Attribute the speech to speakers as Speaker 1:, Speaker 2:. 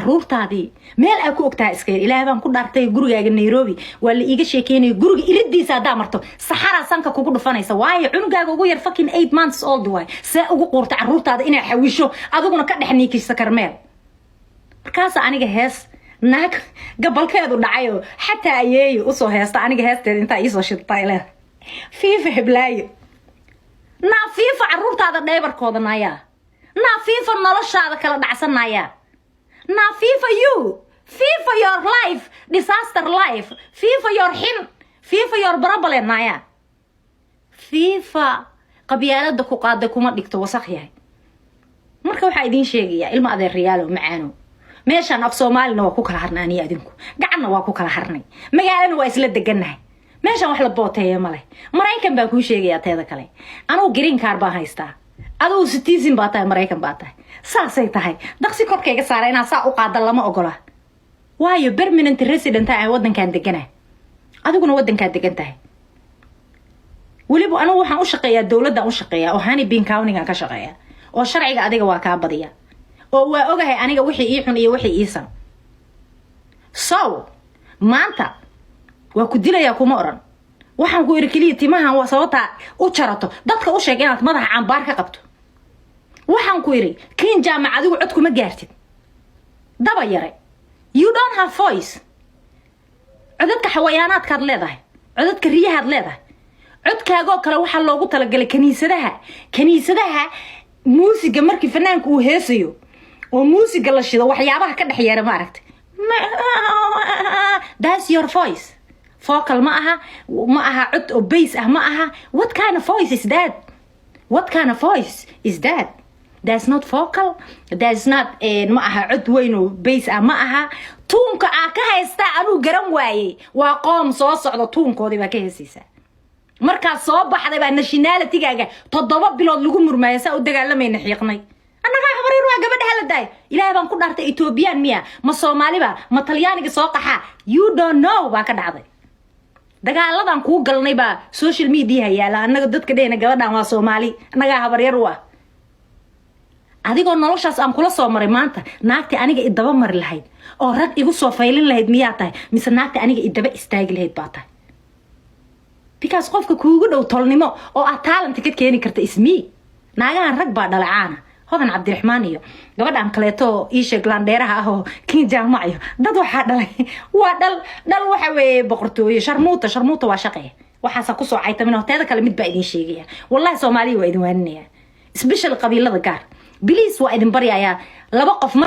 Speaker 1: caruurtaadii meel ay ku ogtahay iska ilaahay baan ku dhaartay gurigaaga Nairobi wala iiga sheekeynay guriga iridiisa hadaa marto saxara sanka kugu dhufanaysa waayo cunugaaga ugu yar fucking 8 months old way see ugu qorta caruurtaada inay xawisho adiguna ka dhexniikisa karmeel markaas aniga hees naag gabalkeedu dhacayo xataa ayeeyo u soo heesta aniga heesteed inta ii soo shidtay leh fiifa heblaayo na fiifa caruurtaada dheebarkooda naaya na fiifa noloshaada kala dhacsanaya na fiifa you fiifa your life disaster life fiifa your him fiifa your problem naaya fiifa qabyaalada ku qaada kuma dhigto wasakh yahay marka waxa idin sheegaya ilma adeer riyaalo macaano meeshan af Soomaalina waa ku kala harnaaniya adinku gacanna waa ku kala harnay magaalana waa isla deganahay meeshan wax la booteeyo male Mareykan baa ku sheegaya teeda kale anoo green card baa haystaa adoo citizen baa tahay Mareykan baa tahay saasay tahay daqsi korkayga saaray inaan saa u qaada lama ogola waayo permanent resident ah wadankan deganahay adiguna wadanka degan tahay waliba anoo waxaan u shaqeeyaa dawladda u shaqeeyaa oo hani bin county ka shaqeeyaa oo sharciga adiga waa ka badiya oo waa ogahay aniga wixii ii xun iyo wixii ii san so maanta waa ku dilaya kuma oran waxaan ku iri kaliya timahan waa sababta u jarato dadka u sheeg inaad madaxa cambaar ka qabto waxaan ku iri kiin jaamacadigu cod kuma gaartid daba yare you don't have voice codadka xawayaanaadkaad leedahay codadka riyahaad leedahay codkaaga kale waxa loogu talagalay kaniisadaha muusiga markii fanaanku uu heesayo oo muusiga la shido waxyaabaha ka dhaxyeera ma aragtay that's your voice vocal ma aha cod oo bass ah ma aha what kind of voice is that that's not vocal that's not ma aha cod weyn oo bass ah ma aha tuunka ka haysta anu garan waayay waa qoom soo socdo tuunkoodii baa ka heesaysa marka soo baxday baa nationality-gaaga 7 bilood lagu murmaayo saa u dagaalamayna xiiqnay annaga habareer waa gabadha haladay ilaahay baan ku dhaartay Ethiopian miya ma Soomaaliba ma Talyaaniga soo qaxa you don't know baa ka dhacday dagaaladan ku galnay baa social media yaala annaga dadka dheena gabadhan waa Soomaali annaga habareer waa adigoo noloshaas aan kula soo maray maanta naagti aniga idaba mar lahayd oo rag igu soo faylin lahayd miyaa tahay mise naagti aniga idaba istaagi lahayd baa tahay because qofka kuugu dhow tolnimo oo aad talent ka keeni karta ismi naagahan rag baa dhalacaana hodan Cabdiraxmaan iyo gabadhan kaleeto Isha Glandeeraha ah oo kiin jaamaciyo dad waxa dhalay waa dal waxa weeye boqortooyo sharmuuta waa shaqay waxa ku soo caytamin teeda kale mid baa idin sheegaya wallahi Soomaaliya waa idin waaninayaa special qabiilada gaar biliis waa idin baryayaa laba qof